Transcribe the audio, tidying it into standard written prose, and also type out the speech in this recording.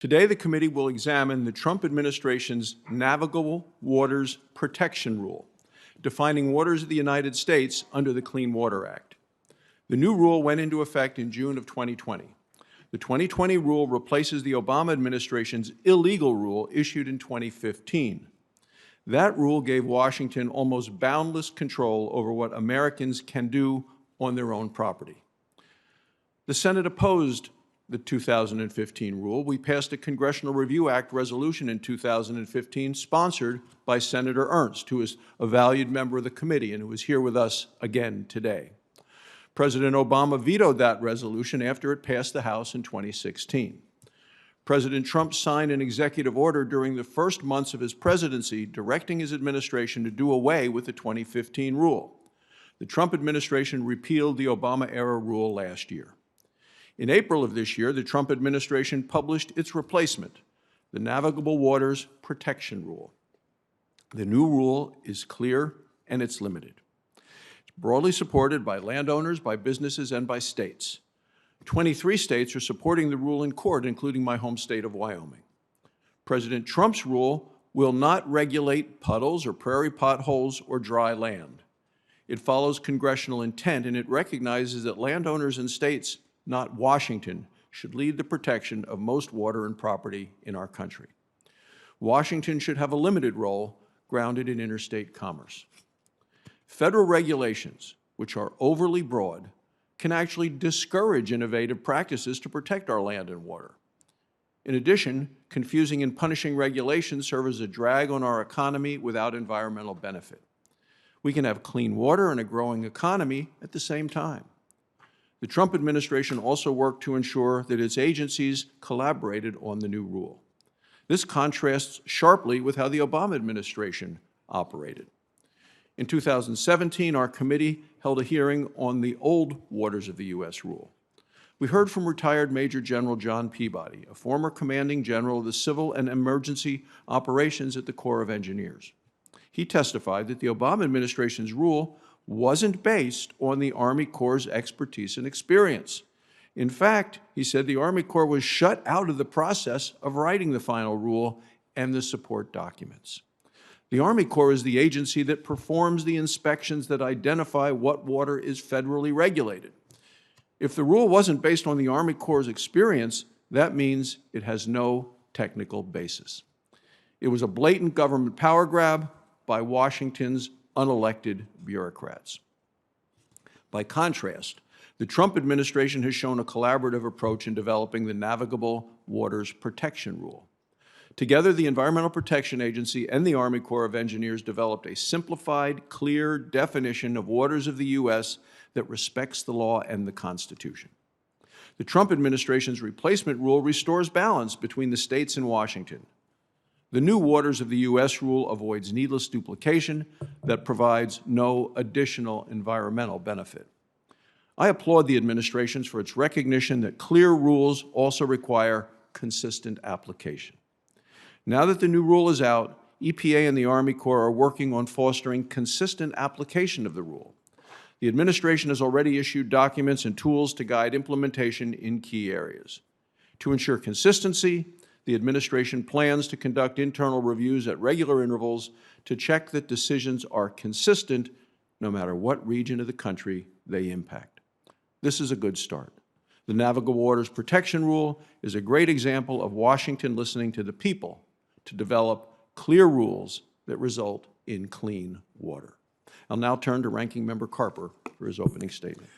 Today, the committee will examine the Trump administration's Navigable Waters Protection Rule, defining waters of the United States under the Clean Water Act. The new rule went into effect in June of 2020. The 2020 rule replaces the Obama administration's illegal rule issued in 2015. That rule gave Washington almost boundless control over what Americans can do on their own property. The Senate opposed the 2015 rule. We passed a Congressional Review Act resolution in 2015 sponsored by Senator Ernst, who is a valued member of the committee and who is here with us again today. President Obama vetoed that resolution after it passed the House in 2016. President Trump signed an executive order during the first months of his presidency directing his administration to do away with the 2015 rule. The Trump administration repealed the Obama-era rule last year. In April of this year, the Trump administration published its replacement, the Navigable Waters Protection Rule. The new rule is clear and it's limited. It's broadly supported by landowners, by businesses, and by states. 23 states are supporting the rule in court, including my home state of Wyoming. President Trump's rule will not regulate puddles or prairie potholes or dry land. It follows congressional intent, and it recognizes that landowners and states, not Washington, should lead the protection of most water and property in our country. Washington should have a limited role grounded in interstate commerce. Federal regulations, which are overly broad, can actually discourage innovative practices to protect our land and water. In addition, confusing and punishing regulations serve as a drag on our economy without environmental benefit. We can have clean water and a growing economy at the same time. The Trump administration also worked to ensure that its agencies collaborated on the new rule. This contrasts sharply with how the Obama administration operated. In 2017, our committee held a hearing on the old waters of the U.S. rule. We heard from retired Major General John Peabody, a former commanding general of the Civil and Emergency Operations at the Corps of Engineers. He testified that the Obama administration's rule wasn't based on the Army Corps' expertise and experience. In fact, he said the Army Corps was shut out of the process of writing the final rule and the support documents. The Army Corps is the agency that performs the inspections that identify what water is federally regulated. If the rule wasn't based on the Army Corps' experience, that means it has no technical basis. It was a blatant government power grab by Washington's unelected bureaucrats. By contrast, the Trump administration has shown a collaborative approach in developing the Navigable Waters Protection Rule. Together, the Environmental Protection Agency and the Army Corps of Engineers developed a simplified, clear definition of waters of the U.S. that respects the law and the Constitution. The Trump administration's replacement rule restores balance between the states and Washington. The new waters of the U.S. rule avoids needless duplication that provides no additional environmental benefit. I applaud the administration for its recognition that clear rules also require consistent application. Now that the new rule is out, EPA and the Army Corps are working on fostering consistent application of the rule. The administration has already issued documents and tools to guide implementation in key areas. To ensure consistency, the administration plans to conduct internal reviews at regular intervals to check that decisions are consistent no matter what region of the country they impact. This is a good start. The Navigable Waters Protection Rule is a great example of Washington listening to the people to develop clear rules that result in clean water. I'll now turn to Ranking Member Carper for his opening statement.